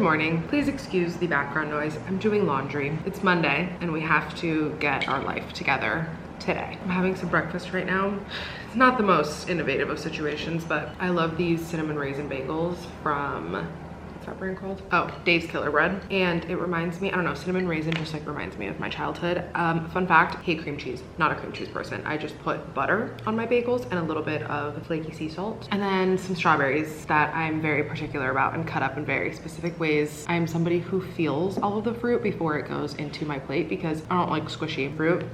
morning. Please excuse the background noise. I'm doing laundry. It's Monday and we have to get our life together today. I'm having some breakfast right now. It's not the most innovative of situations, but I love these cinnamon raisin bagels from, what's that brand called? Oh, Dave's Killer Bread. And it reminds me, I don't know, cinnamon raisin just like reminds me of my childhood. Fun fact, hate cream cheese. Not a cream cheese person. I just put butter on my bagels and a little bit of flaky sea salt. And then some strawberries that I'm very particular about and cut up in very specific ways. I'm somebody who feels all of the fruit before it goes into my plate because I don't like squishy fruit.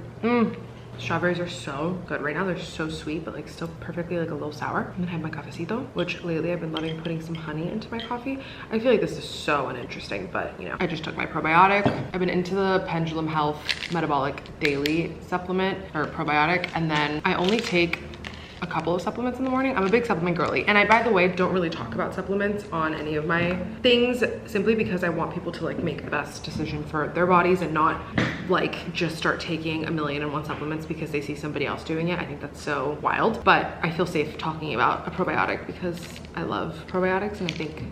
Strawberries are so good right now. They're so sweet, but like still perfectly like a little sour. I'm gonna have my cafecito, which lately I've been loving putting some honey into my coffee. I feel like this is so uninteresting, but you know, I just took my probiotic. I've been into the Pendulum Health Metabolic Daily supplement or probiotic, and then I only take a couple of supplements in the morning. I'm a big supplement girly. And I, by the way, don't really talk about supplements on any of my things simply because I want people to like make the best decision for their bodies and not like just start taking 1,000,001 supplements because they see somebody else doing it. I think that's so wild, but I feel safe talking about a probiotic because I love probiotics and I think,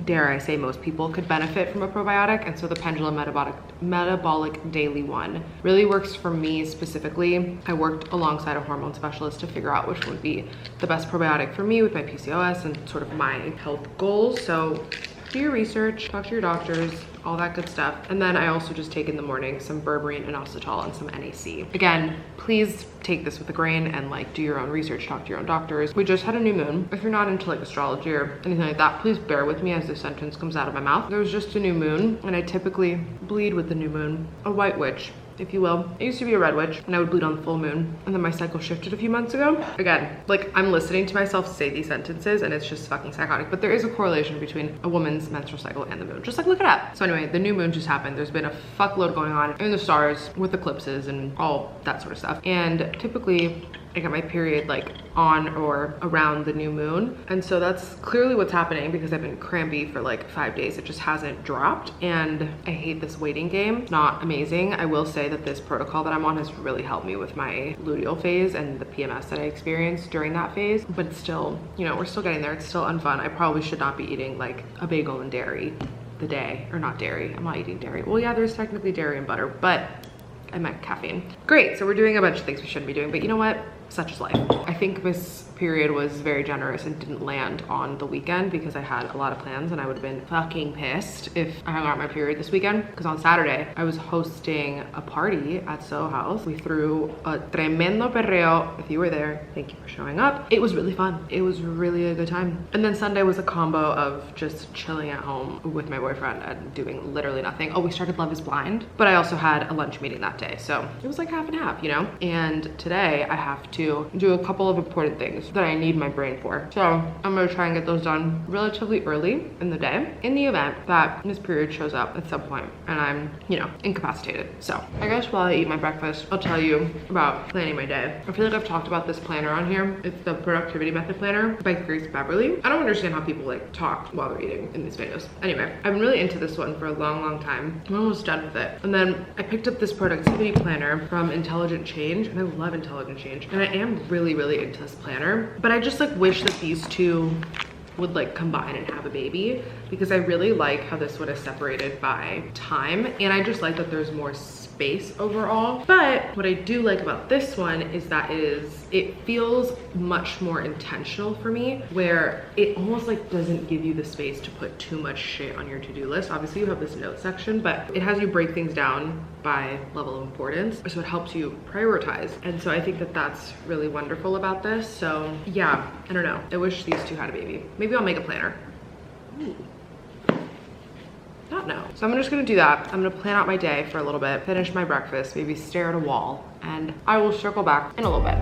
dare I say, most people could benefit from a probiotic. And so the Pendulum Metabolic Daily one really works for me specifically. I worked alongside a hormone specialist to figure out which would be the best probiotic for me with my PCOS and sort of my health goals. So do your research, talk to your doctors, all that good stuff. And then I also just take in the morning some berberine, inositol, and some NAC. Again, please take this with a grain and like do your own research, talk to your own doctors. We just had a new moon. If you're not into like astrology or anything like that, please bear with me as this sentence comes out of my mouth. There was just a new moon and I typically bleed with the new moon, a white witch, if you will. I used to be a red witch and I would bleed on the full moon, and then my cycle shifted a few months ago. Again, like I'm listening to myself say these sentences and it's just fucking psychotic, but there is a correlation between a woman's menstrual cycle and the moon. Just like look it up. So anyway, the new moon just happened. There's been a fuckload going on in the stars with eclipses and all that sort of stuff. And typically I get my period like on or around the new moon. And so that's clearly what's happening because I've been crampy for like 5 days. It just hasn't dropped. And I hate this waiting game. Not amazing. I will say that this protocol that I'm on has really helped me with my luteal phase and the PMS that I experienced during that phase. But it's still, you know, we're still getting there. It's still unfun. I probably should not be eating like a bagel and dairy the day, or not dairy. I'm not eating dairy. Well, yeah, there's technically dairy and butter, but I meant caffeine. Great, so we're doing a bunch of things we shouldn't be doing, but you know what? Such is life. I think this period was very generous and didn't land on the weekend because I had a lot of plans and I would have been fucking pissed if I hung out my period this weekend. Because on Saturday, I was hosting a party at Soho House. We threw a tremendo perreo. If you were there, thank you for showing up. It was really fun. It was really a good time. And then Sunday was a combo of just chilling at home with my boyfriend and doing literally nothing. Oh, we started Love is Blind, but I also had a lunch meeting that day. So it was like half and half, you know? And today I have to do a couple of important things that I need my brain for. So I'm gonna try and get those done relatively early in the day in the event that this period shows up at some point and I'm, you know, incapacitated. So I guess while I eat my breakfast, I'll tell you about planning my day. I feel like I've talked about this planner on here. It's the Productivity Method Planner by Grace Beverly. I don't understand how people like talk while they're eating in these videos. Anyway, I've been really into this one for a long time. I'm almost done with it. And then I picked up this productivity planner from Intelligent Change, and I love Intelligent Change. And I am really into this planner, but I just like wish that these two would like combine and have a baby because I really like how this one is separated by time, and I just like that there's more space overall. But what I do like about this one is that it feels much more intentional for me, where it almost like doesn't give you the space to put too much shit on your to-do list. Obviously you have this note section, but it has you break things down by level of importance, so it helps you prioritize. And so I think that that's really wonderful about this. So yeah, I don't know, I wish these two had a baby. Maybe I'll make a planner. Ooh. Not now. So I'm just gonna do that. I'm gonna plan out my day for a little bit, finish my breakfast, maybe stare at a wall, and I will circle back in a little bit.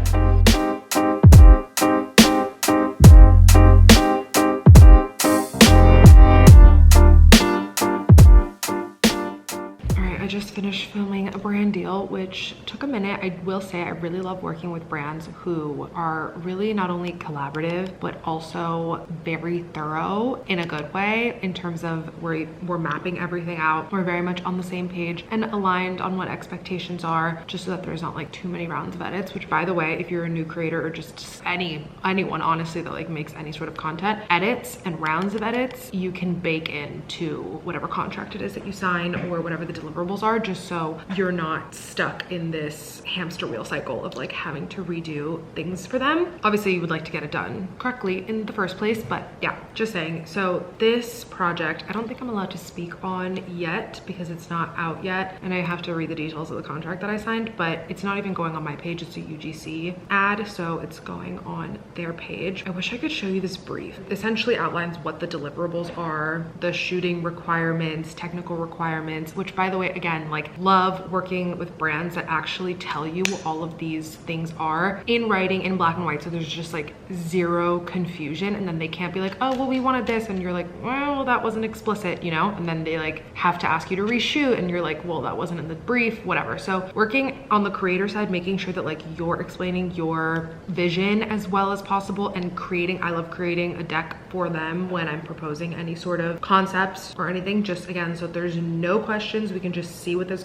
just finished filming a brand deal, which took a minute. I will say I really love working with brands who are really not only collaborative, but also very thorough in a good way in terms of we're mapping everything out. We're very much on the same page and aligned on what expectations are, just so that there's not like too many rounds of edits, which by the way, if you're a new creator or just anyone honestly that like makes any sort of content, edits and rounds of edits, you can bake into whatever contract it is that you sign or whatever the deliverables are, just so you're not stuck in this hamster wheel cycle of like having to redo things for them. Obviously you would like to get it done correctly in the first place, but yeah, just saying. So this project, I don't think I'm allowed to speak on yet because it's not out yet and I have to read the details of the contract that I signed, but it's not even going on my page. It's a UGC ad, so it's going on their page. I wish I could show you this brief. It essentially outlines what the deliverables are, the shooting requirements, technical requirements, which by the way, again, like love working with brands that actually tell you what all of these things are in writing in black and white, so there's just like zero confusion, and then they can't be like, oh well we wanted this, and you're like, well that wasn't explicit, you know, and then they like have to ask you to reshoot and you're like, well that wasn't in the brief, whatever. So working on the creator side, making sure that like you're explaining your vision as well as possible and creating, I love creating a deck for them when I'm proposing any sort of concepts or anything, just again, so there's no questions, we can just see what this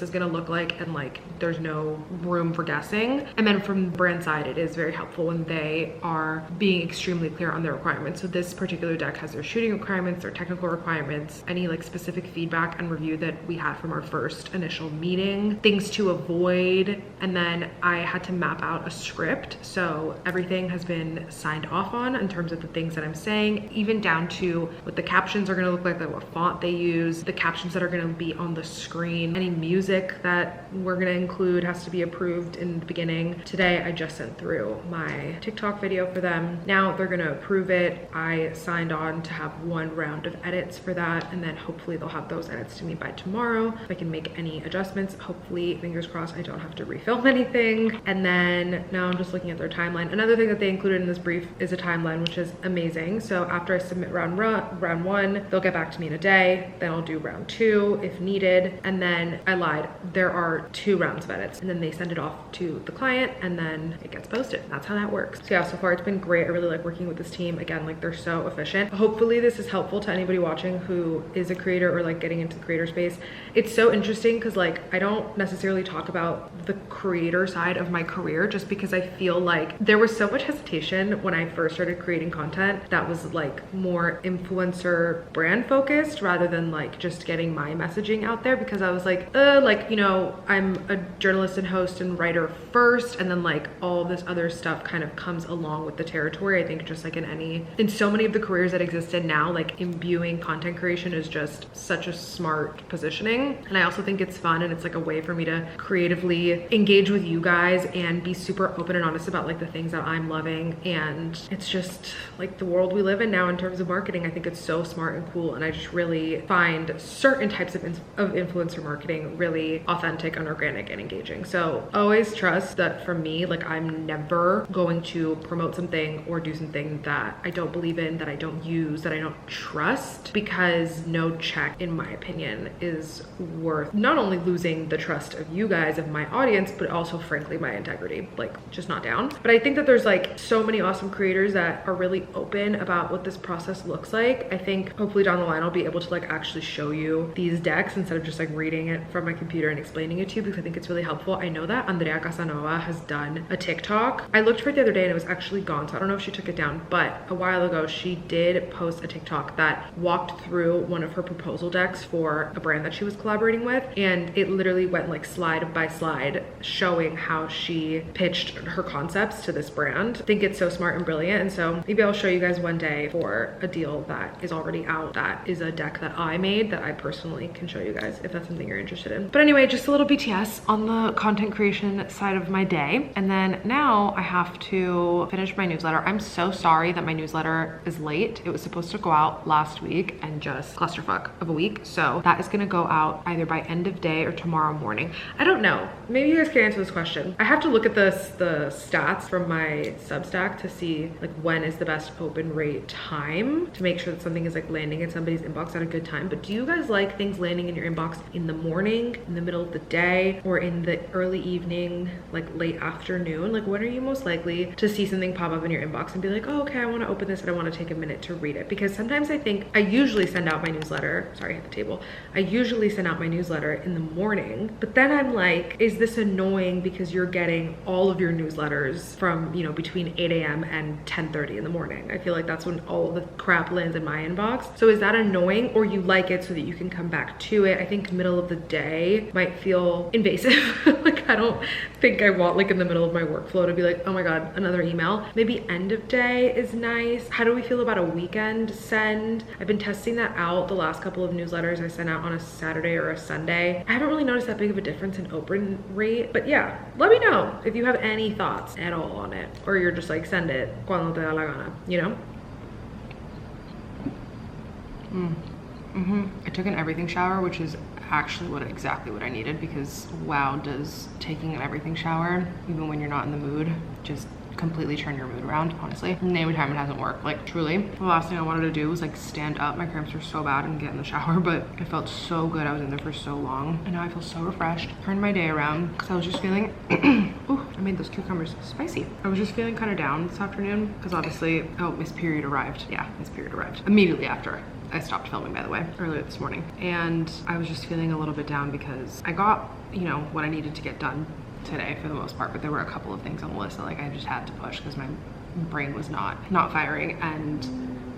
is gonna look like, and like there's no room for guessing. And then from the brand side, it is very helpful when they are being extremely clear on their requirements. So this particular deck has their shooting requirements, their technical requirements, any like specific feedback and review that we had from our first initial meeting, things to avoid, and then I had to map out a script. So everything has been signed off on in terms of the things that I'm saying, even down to what the captions are gonna look like what font they use, the captions that are gonna be on the screen, any music that we're gonna include has to be approved in the beginning. Today, I just sent through my TikTok video for them. Now they're gonna approve it. I signed on to have one round of edits for that, and then hopefully they'll have those edits to me by tomorrow. If I can make any adjustments, hopefully, fingers crossed, I don't have to refilm anything. And then now I'm just looking at their timeline. Another thing that they included in this brief is a timeline, which is amazing. So after I submit round one, they'll get back to me in a day, then I'll do round two if needed, and then I lied, there are 2 rounds of edits, and then they send it off to the client and then it gets posted. That's how that works. So yeah, so far it's been great. I really like working with this team. Again, like they're so efficient. Hopefully this is helpful to anybody watching who is a creator or like getting into the creator space. It's so interesting because like I don't necessarily talk about the creator side of my career just because I feel like there was so much hesitation when I first started creating content that was like more influencer brand focused rather than like just getting my messaging out there, because I was like you know, I'm a journalist and host and writer first, and then like all this other stuff kind of comes along with the territory. I think just like in so many of the careers that exist in now, like imbuing content creation is just such a smart positioning. And I also think it's fun and it's like a way for me to creatively engage with you guys and be super open and honest about like the things that I'm loving. And it's just like the world we live in now in terms of marketing. I think it's so smart and cool, and I just really find certain types of influencer marketing really authentic and organic and engaging. So always trust that from me, like I'm never going to promote something or do something that I don't believe in, that I don't use, that I don't trust, because no check, in my opinion, is worth not only losing the trust of you guys, of my audience, but also frankly my integrity. Like just not down. But I think that there's like so many awesome creators that are really open about what this process looks like. I think hopefully down the line I'll be able to like actually show you these decks instead of just like reading it from my computer and explaining it to you, because I think it's really helpful. I know that Andrea Casanova has done a TikTok. I looked for it the other day and it was actually gone, so I don't know if she took it down, but a while ago she did post a TikTok that walked through one of her proposal decks for a brand that she was collaborating with, and it literally went like slide by slide showing how she pitched her concepts to this brand. I think it's so smart and brilliant, and so maybe I'll show you guys one day for a deal that is already out, that is a deck that I made that I personally can show you guys if that's something you're interested in. But anyway, just a little BTS on the content creation side of my day. And then now I have to finish my newsletter. I'm so sorry that my newsletter is late. It was supposed to go out last week and just clusterfuck of a week. So that is gonna go out either by end of day or tomorrow morning. I don't know. Maybe you guys can answer this question. I have to look at the stats from my Substack to see like when is the best open rate great time to make sure that something is like landing in somebody's inbox at a good time. But do you guys like things landing in your inbox in the morning, in the middle of the day, or in the early evening, like late afternoon? Like when are you most likely to see something pop up in your inbox and be like, oh, okay, I want to open this and I want to take a minute to read it? Because sometimes I think I usually send out my newsletter, sorry, I hit the table. I usually send out my newsletter in the morning, but then I'm like, is this annoying because you're getting all of your newsletters from, you know, between 8 a.m. and 10:30 in the morning? I feel like that's when all of the crap lands in my inbox. So is that annoying, or you like it so that you can come back to it? I think middle of the day might feel invasive. Like I don't think I want like in the middle of my workflow to be like, oh my God, another email. Maybe end of day is nice. How do we feel about a weekend send? I've been testing that out. The last couple of newsletters I sent out on a Saturday or a Sunday. I haven't really noticed that big of a difference in open rate, but yeah, let me know if you have any thoughts at all on it, or you're just like, send it cuando te da la gana, you know? I took an everything shower, which is actually exactly what I needed, because wow, does taking an everything shower, even when you're not in the mood, just completely turn your mood around, honestly. And every time it hasn't worked, like truly. The last thing I wanted to do was like stand up. My cramps were so bad and get in the shower, but it felt so good. I was in there for so long, and now I feel so refreshed. Turned my day around because I was just feeling, ooh, I made those cucumbers spicy. I was just feeling kind of down this afternoon because obviously, oh, Miss Period arrived. Yeah, Miss Period arrived immediately after I stopped filming, by the way, earlier this morning. And I was just feeling a little bit down because I got, you know, what I needed to get done today for the most part, but there were a couple of things on the list that like I just had to push because my brain was not firing, and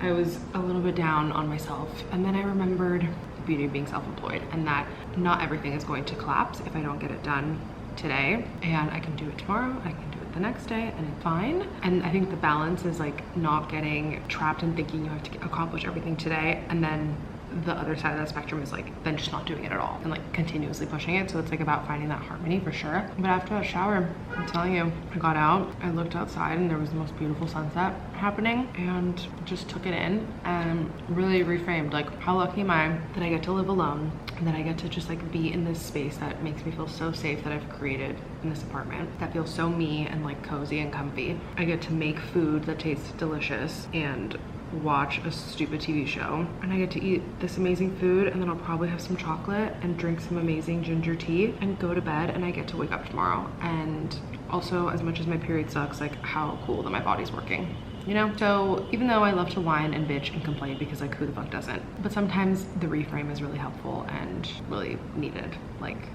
I was a little bit down on myself. And then I remembered the beauty of being self-employed, and that not everything is going to collapse if I don't get it done today, and I can do it tomorrow, I can do it the next day, and it's fine. And I think the balance is like not getting trapped and thinking you have to accomplish everything today, and then the other side of that spectrum is like then just not doing it at all and like continuously pushing it. So it's like about finding that harmony for sure. But after that shower, I'm telling you, I got out, I looked outside, and there was the most beautiful sunset happening, and just took it in and really reframed like how lucky am I that I get to live alone, and that I get to just like be in this space that makes me feel so safe, that I've created in this apartment that feels so me and like cozy and comfy. I get to make food that tastes delicious and watch a stupid TV show, and I get to eat this amazing food, and then I'll probably have some chocolate and drink some amazing ginger tea and go to bed, and I get to wake up tomorrow. And also, as much as my period sucks, like how cool that my body's working, you know? So even though I love to whine and bitch and complain, because like who the fuck doesn't, but sometimes the reframe is really helpful and really needed, like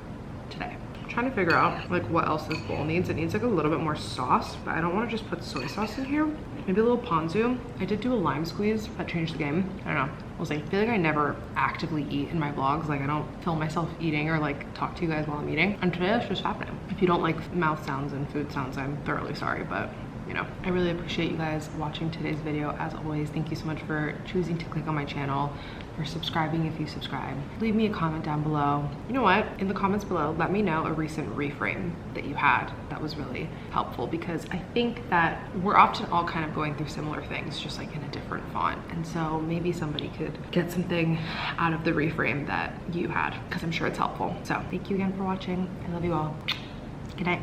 today. Trying to figure out like what else this bowl needs. It needs like a little bit more sauce, but I don't want to just put soy sauce in here. Maybe a little ponzu. I did do a lime squeeze that changed the game. I don't know, we'll see. I feel like I never actively eat in my vlogs. Like I don't film myself eating or like talk to you guys while I'm eating, and today that's just happening. If you don't like mouth sounds and food sounds, I'm thoroughly sorry, but you know, I really appreciate you guys watching today's video. As always, thank you so much for choosing to click on my channel, for subscribing if you subscribe. Leave me a comment down below. You know what? In the comments below, let me know a recent reframe that you had that was really helpful, because I think that we're often all kind of going through similar things, just like in a different font. And so maybe somebody could get something out of the reframe that you had, because I'm sure it's helpful. So thank you again for watching. I love you all. Good night.